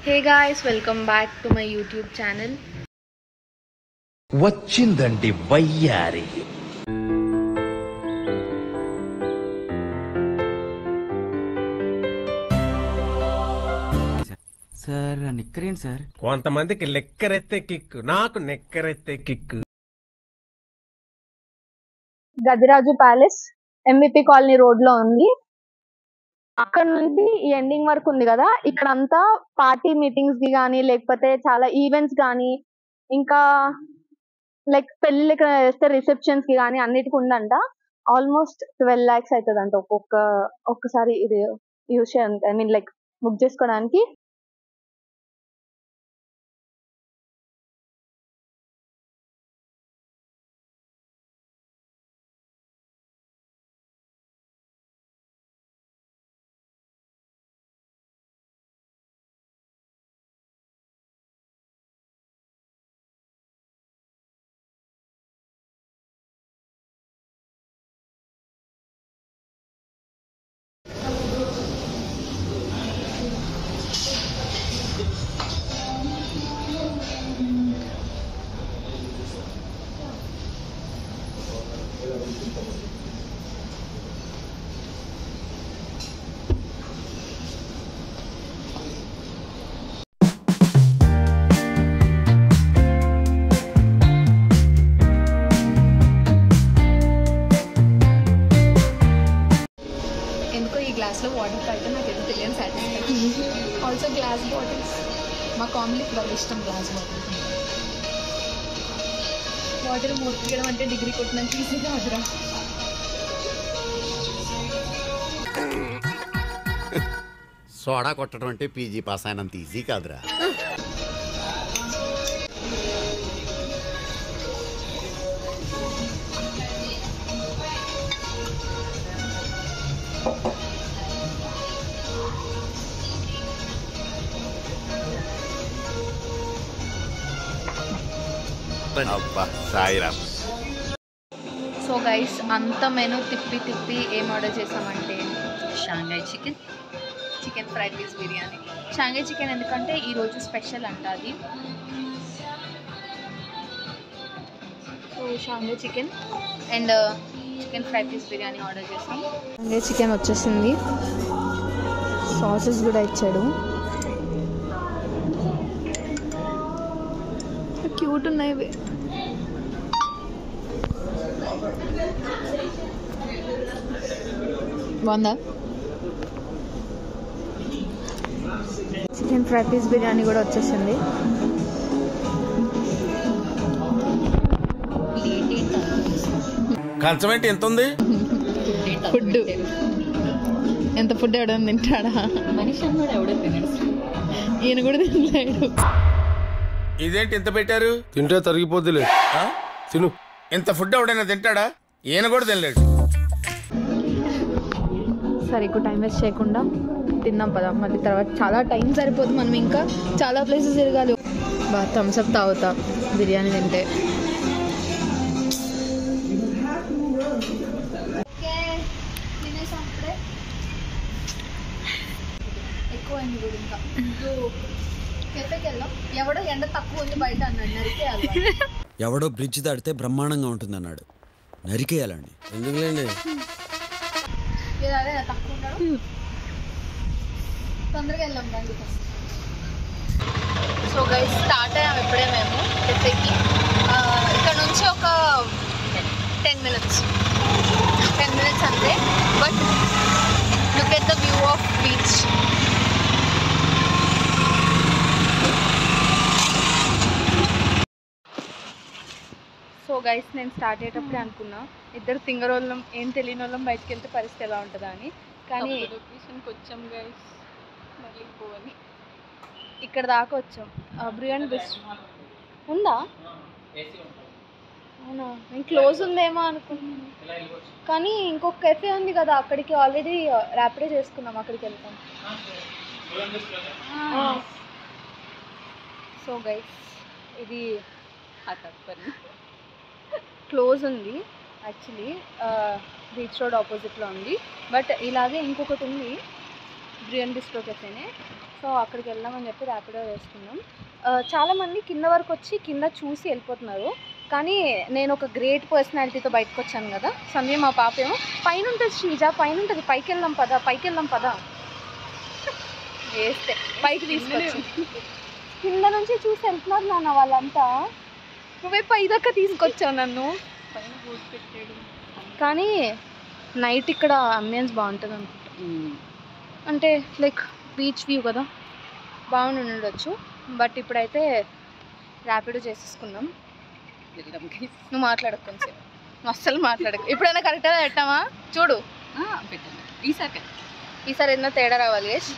Hey guys, welcome back to my YouTube channel. వచ్చిందండి వయ్యారి. Sir నిక్కరేంటి సార్? కొంతమందికి లెక్కరెత్తే కిక్, నాకు నెక్కరెత్తే kick. Gadiraju palace MVP colony road లో ఉంది. అక్కడ నుంచి ఈ ఎండింగ్ వరకు ఉంది కదా, ఇక్కడ అంతా పార్టీ మీటింగ్స్ కి కానీ లేకపోతే చాలా ఈవెంట్స్ కానీ ఇంకా లైక్ పెళ్లి చేస్తే రిసెప్షన్స్ కి కానీ అన్నిటికి ఉందంట. ఆల్మోస్ట్ 12 lakhs అవుతుందంట ఒక్కసారి ఇది యూజ్ చేయాలి, ఐ మీన్ లైక్ బుక్ చేసుకోవడానికి. గ్లాస్లో వాటర్ తాగితే నాకు ఎంత తెలియని సాటిస్ఫాక్షన్. ఆల్సో గ్లాస్ బాటిల్స్ మా కామ్లీకి వాళ్ళ ఇష్టం. గ్లాస్ వాటర్ మూర్తియడం అంటే డిగ్రీ కొట్టినంత ఈజీ కాదురా. సోడా కొట్టడం అంటే పీజీ పాస్ అయినంత ఈజీ కాదురా. సో గైస్, అంత మెనూ తిప్పి ఏం ఆర్డర్ చేసామంటే Shanghai chicken fried rice biryani. Shanghai chicken ఎందుకంటే ఈరోజు స్పెషల్ అంట అది. So Shanghai chicken and chicken fried rice biryani order చేసాం. షాంఘై చికెన్ వచ్చేసింది, సాసెస్ కూడా ఇచ్చాడు. క్యూట్ ఉన్నాయి ఇవి. బాగుందా? చికెన్ ఫ్రై పీస్ బిర్యానీ కూడా వచ్చేసింది. కంచమేంటి ఎంత ఉంది? ఫుడ్ ఎంత ఫుడ్ ఎవడని తింటాడా? మనిషి అన్నాడు ఎవడో తినడు. ఈయన కూడా తినలేడు. ఇదేంటి ఇంత పెట్టారు? తింటే తరిగిపోద్దులే, తిను. ఇంత ఫుడ్ ఎవడైనా తింటాడా? ఈయన కూడా తినలేడు. సరే, ఎక్కువ టైం వేస్ట్ చేయకుండా తిందాం పదా. మళ్ళీ తర్వాత చాలా టైం సరిపోతుంది, మనం ఇంకా చాలా ప్లేసెస్ తిరగాలి. బాగా థమ్స్అప్ తాగుతా బిర్యానీ తింటే. ఎక్కువైంది కూడా ఇంకా. కెఫేకి వెళ్దాం. ఎవడో ఎండ తక్కువ ఉంది బయట అన్నాడు, నరికేయాలి. ఎవడో బ్రిడ్జ్ దాటితే బ్రహ్మాండంగా ఉంటుంది అన్నాడు, నరికేయాలండి. ఎందుకులేండి, అదే తక్కువ ఉన్నాడు. తొందరగా వెళ్దాం రండి. సో గైస్, స్టార్ట్ అయ్యాము ఇప్పుడే మేము కెఫేకి. ఇక్కడ నుంచి ఒక 10 minutes అంతే. But look at the view of beach. So guys, నేను స్టార్ట్ అయ్యేటప్పుడే అనుకున్నా ఇద్దరు తింగరోళ్ళం, ఏం తెలియని వాళ్ళం బయటకు వెళ్తే పరిస్థితి ఎలా ఉంటుందా అని. కానీ లొకేషన్కి వచ్చాం గైస్, మళ్ళీ పోవాలి. ఇక్కడ దాకా వచ్చాం. బ్రియానీ బెస్ట్ ఉందా? అవునా, నేను క్లోజ్ ఉందేమో అనుకుంటున్నాను. కానీ ఇంకొక కెఫే ఉంది కదా, అక్కడికి ఆల్రెడీ ర్యాపిడో చేసుకున్నాం, అక్కడికి వెళ్తాం. సో గైస్, ఇది క్లోజ్ ఉంది యాక్చువల్లీ, బీచ్ రోడ్ ఆపోజిట్లో ఉంది. బట్ ఇలాగే ఇంకొకటి ఉంది, బ్రియాన్ బిస్ట్రో కెఫేనే. సో అక్కడికి వెళ్దామని చెప్పి ర్యాపిడో వేసుకున్నాం. చాలామంది కింద వరకు వచ్చి కింద చూసి వెళ్ళిపోతున్నారు, కానీ నేను ఒక గ్రేట్ పర్సనాలిటీతో బయటకు వచ్చాను కదా. సంధ్య మా పాప ఏమో పైన ఉంటుంది శ్రీజ, పైన ఉంటుంది, పైకి వెళ్దాం పదా వేస్తే పైకి తీసుకొచ్చి కింద నుంచి చూసి వెళ్తున్నారు నాన్న వాళ్ళంతా. నువ్వే పై దాకా తీసుకొచ్చావు నన్ను. కానీ నైట్ ఇక్కడ అంబియన్స్ బాగుంటుంది అనుకుంటా. అంటే లైక్ బీచ్ వ్యూ కదా, బాగుండి ఉండొచ్చు. బట్ ఇప్పుడైతే ర్యాపిడో చేసేసుకున్నాం. నువ్వు మాట్లాడకు కొంచెం, నువ్వు అస్సలు మాట్లాడకు. ఎప్పుడైనా కరెక్ట్గా పెట్టామా చూడు, ఈసారి ఏదైనా తేడా రావాలి గైస్.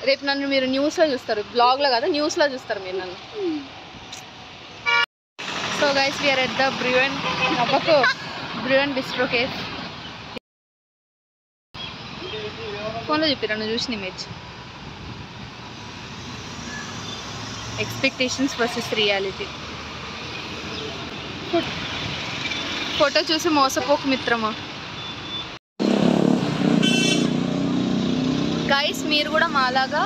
రేపు నన్ను మీరు న్యూస్లో చూస్తారు, బ్లాగ్లో కదా న్యూస్లో చూస్తారు మీరు నన్ను. So guys we are at the Brian bistro cafe. ఫోన్లో చెప్పారు నువ్వు చూసిన image. Expectations versus reality. Photo చూసి మోసపోకు మిత్రమా. గైస్ మీరు కూడా మాలాగా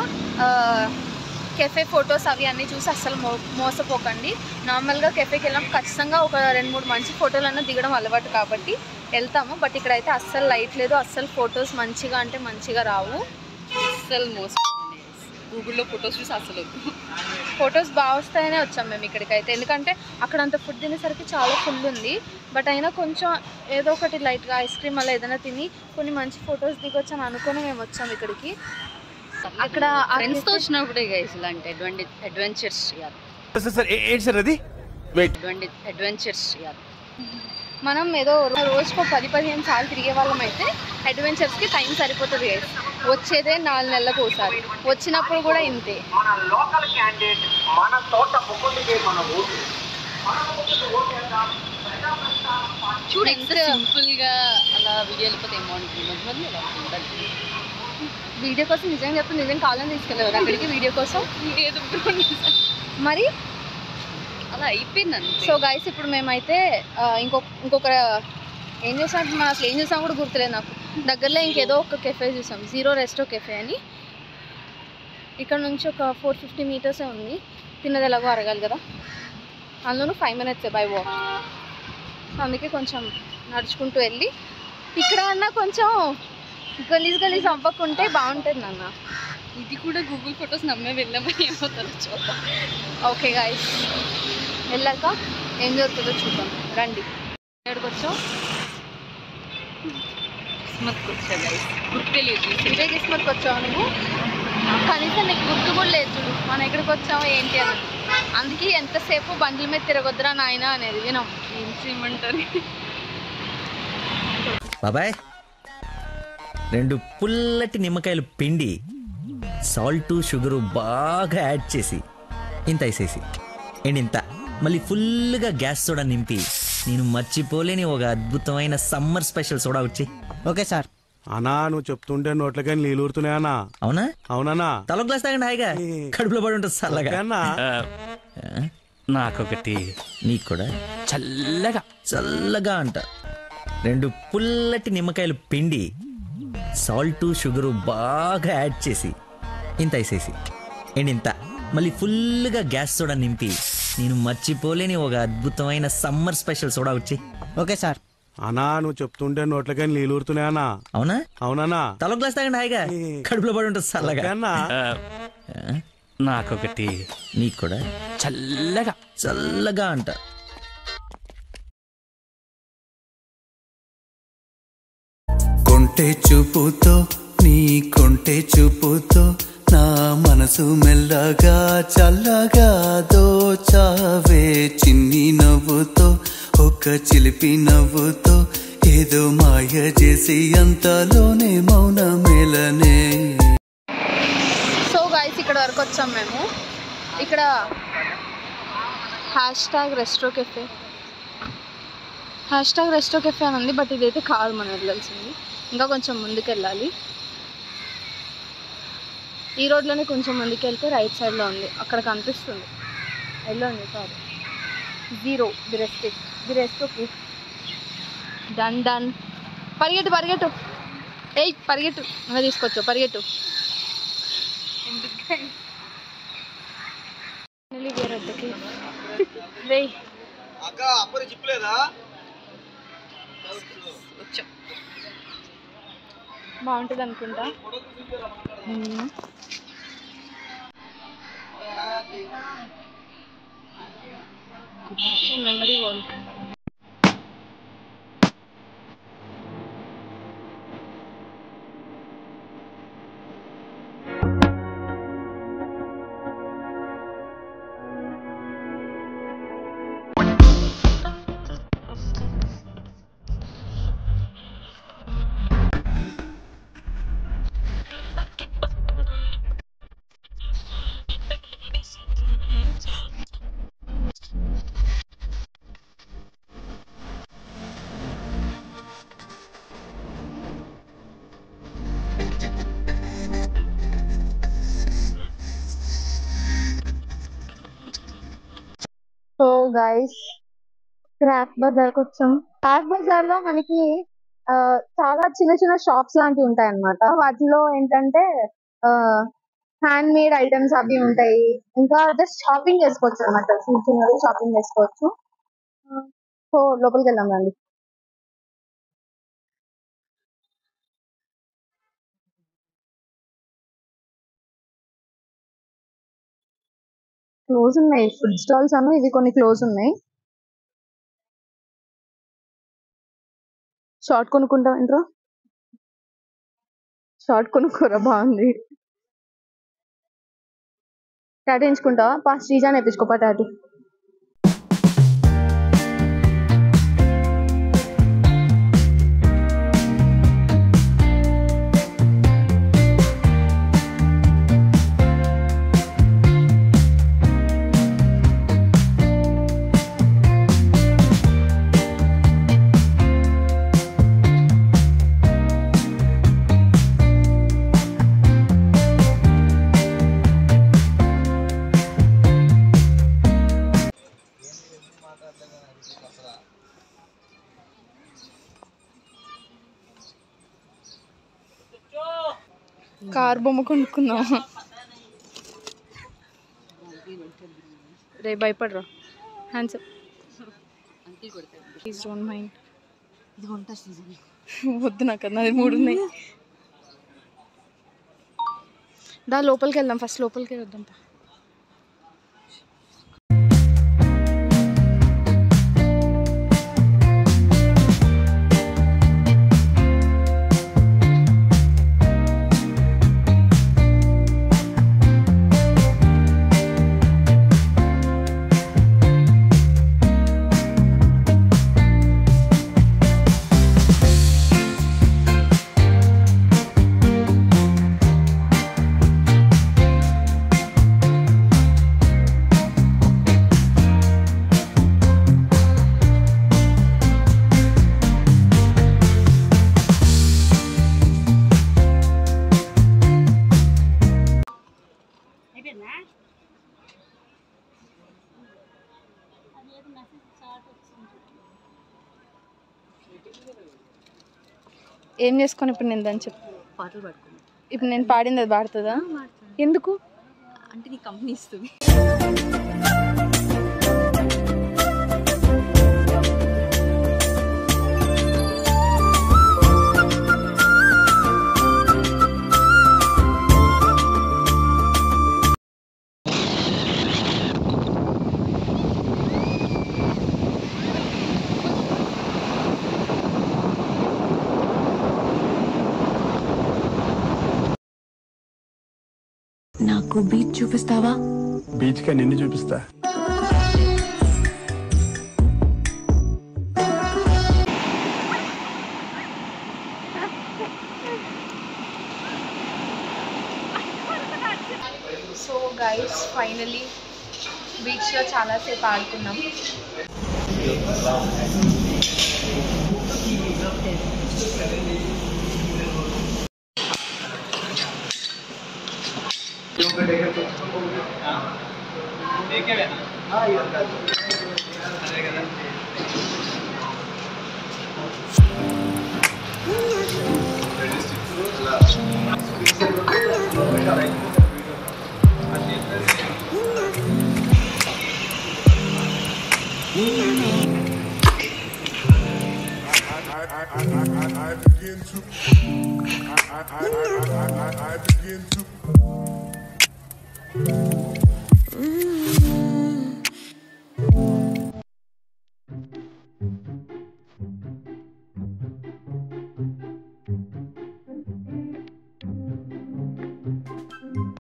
కెఫే ఫొటోస్ అవి అన్నీ చూసి అస్సలు మోసపోకండి. నార్మల్గా కెఫేకి వెళ్ళాం ఖచ్చితంగా ఒక 2-3 మంచి ఫోటోలన్నా దిగడం అలవాటు కాబట్టి వెళ్తాము. బట్ ఇక్కడైతే అస్సలు లైట్ లేదు, అస్సలు ఫొటోస్ మంచిగా అంటే మంచిగా రావు. అస్సలు మోసపోండి, గూగుల్లో ఫొటోస్ చూసి అసలు ఫొటోస్ బాగా వస్తాయనే వచ్చాం మేము ఇక్కడికైతే. ఎందుకంటే అక్కడ అంత ఫుడ్ తినేసరికి చాలా ఫుల్ ఉంది. బట్ అయినా కొంచెం ఏదో ఒకటి లైట్గా ఐస్ క్రీమ్ అలా ఏదైనా తిని కొన్ని మంచి ఫొటోస్ దిగొచ్చాను అనుకుని మేము వచ్చాం ఇక్కడికి. అక్కడ ఫ్రెండ్స్తో వచ్చినప్పుడే గైస్ ఇలాంటి అడ్వెంచర్స్ మనం ఏదో రోజుకో 10-15 సార్లు తిరిగే వాళ్ళం అయితే అడ్వెంచర్స్కి టైం సరిపోతుంది గైస్. వచ్చేదే 4 నెలలకు ఒకసారి, వచ్చినప్పుడు కూడా ఇంతే. చూడు ఎంత సింపుల్గా అలా వీడియో వెళ్ళిపోతే ఏమో ఉంటుంది. వీడియో కోసం నిజంగా చెప్తే నిజంగా కాలం తీసుకెళ్ళేవారు అక్కడికి వీడియో కోసం. మరి అలా అయిపోయింది. సో గైస్ ఇప్పుడు మేమైతే ఇంకొక ఏం చేసాం, మనం అసలు ఏం చేసాం కూడా గుర్తులేదు నాకు. దగ్గరలో ఇంకేదో ఒక కెఫే చూసాం, జీరో రెస్టో కెఫే అని. ఇక్కడ నుంచి ఒక 450 మీటర్సే ఉంది. తిన్నది ఎలాగో అరగాలి కదా, అందులోనూ 5 minutes బై వాక్. అందుకే కొంచెం నడుచుకుంటూ వెళ్ళి ఇక్కడ అన్నా కొంచెం గలీజ్ అవ్వకుంటే బాగుంటుంది అన్న. ఇది కూడా గూగుల్ ఫొటోస్ నమ్మే వెళ్ళామని ఏమవుతుందో చూద్దాం. ఓకే గాయస్, వెళ్ళాక ఏం జరుగుతుందో చూద్దాం రండి. ఎక్కడికి వచ్చావు? కిస్మత్కి వచ్చా గైస్, గుర్తులేదు. ఇదే కిస్మత్కి వచ్చావు నువ్వు? కనీసం నీకు గుర్తు కూడా లేదు చూడు మనం ఎక్కడికి వచ్చామో ఏంటి అని. అందుకే ఎంతసేపు బండ్ల మీద తిరగొద్దురా నాయన అనేది వినం. ఏం చేయమంటారు? బాబాయ్ 2 పుల్లటి నిమ్మకాయలు పిండి సాల్ట్ షుగరు బాగా యాడ్ చేసి ఇంత వేసేసి ఇంత మళ్ళీ ఫుల్గా గ్యాస్ సోడా నింపి నేను మర్చిపోలేని ఒక అద్భుతమైన సమ్మర్ స్పెషల్ సోడా వచ్చి. Okay sir. అన్నా నువ్వు చెప్తుంటే నోట్లకి నీళ్ళు ఊరుతున్నాయన్నా. అవునా? అవునన్నా. తల గ్లాస్ తాగండి హాయిగా, కడుపులో పడి ఉంటుంది చల్లగా. నాకొకటి. నీకు కూడా చల్లగా అంట. 2 పుల్లటి నిమ్మకాయలు పిండి సాల్ట్ షుగరు బాగా యాడ్ చేసి ఇంత వేసేసి ఇంత మళ్ళీ ఫుల్గా గ్యాస్ సోడా నింపి నేను మర్చిపోలేని ఒక అద్భుతమైన సమ్మర్ స్పెషల్ సోడా వచ్చి. Okay sir. అన్నా నువ్వు చెప్తుంటే నోట్లకి నీళ్ళు ఊరుతున్నాయన్నా. అవునా? అవునన్నా. తల గ్లాస్ తాగండి హాయిగా, కడుపులో పడి ఉంటుంది చల్లగా. నాకొకటి. నీకు కూడా చల్లగా అంట. కొంటె చూపుతో నీ కొంటె చూపుతో నా మనసు మెల్లగా చల్లగా దోచావే చిన్ని నవ్వుతో ఒక చిలిపి నవ్వుతో ఏదో మాయ చేసి అంతలోనే మౌన మేలనే. సో గైస్ ఇక్కడ వరకు వచ్చాం మేము. ఇక్కడ #రెస్ట్రో కెఫే అని ఉంది. బట్ ఇదైతే కాదు మనం వెళ్ళాల్సింది, ఇంకా కొంచెం ముందుకు వెళ్ళాలి. ఈ రోడ్లోనే కొంచెం ముందుకు వెళ్తే రైట్ సైడ్లో ఉంది, అక్కడ కనిపిస్తుంది. వెళ్ళండి sorry, zero the resto cafe. Done పరిగెట్టు. ఏయ్ పరిగెట్టు, నువ్వే తీసుకొచ్చు, పరిగెట్టు. బాగుంటుంది అనుకుంటా. Memory wall. So guys craft బజార్కి వచ్చాం. క్రాఫ్ట్ బజార్ లో మనకి చాలా చిన్న చిన్న షాప్స్ లాంటివి ఉంటాయి అన్నమాట. వాటిలో ఏంటంటే హ్యాండ్ మేడ్ ఐటమ్స్ అవి ఉంటాయి. ఇంకా జస్ట్ షాపింగ్ చేసుకోవచ్చు అనమాట. చిన్న చిన్నవి షాపింగ్ చేసుకోవచ్చు. సో లోపలికి వెళ్దాం రండి. క్లోజ్ ఉన్నాయి ఫుడ్ స్టాల్స్ అను, ఇవి కొన్ని క్లోజ్ ఉన్నాయి. షార్ట్ కొనుక్కుంటాం ఏంట్రా, షార్ట్ కొనుక్కోరా, బాగుంది. టాటూ ఎంచుకుంటావా? శ్రీజాన్ వేయించుకోపా టాటూ. కార్ బొమ్మ కొనుక్కుందాం. రే భయపడరా, hands up. Please don't mind. వద్దు నాకు, అది 3 ఉన్నాయి. దా లోపలికి వెళ్దాం, ఫస్ట్ లోపలికి వెళ్దాం. ఏం చేసుకొని ఇప్పుడు నేను దాన్ని చెప్పు. పాటలు పాడుకోండి. ఇప్పుడు నేను పాడింది అది పాడుతుందా? ఎందుకు అంటే నీ కంపెనీ ఇస్తుంది. నాకు బీచ్ చూపిస్తావా? బీచ్ కా నిన్ను చూపిస్తా. సో గైస్ ఫైనలీ బీచ్లో చాలాసేపు ఆడుకున్నాం. I begin to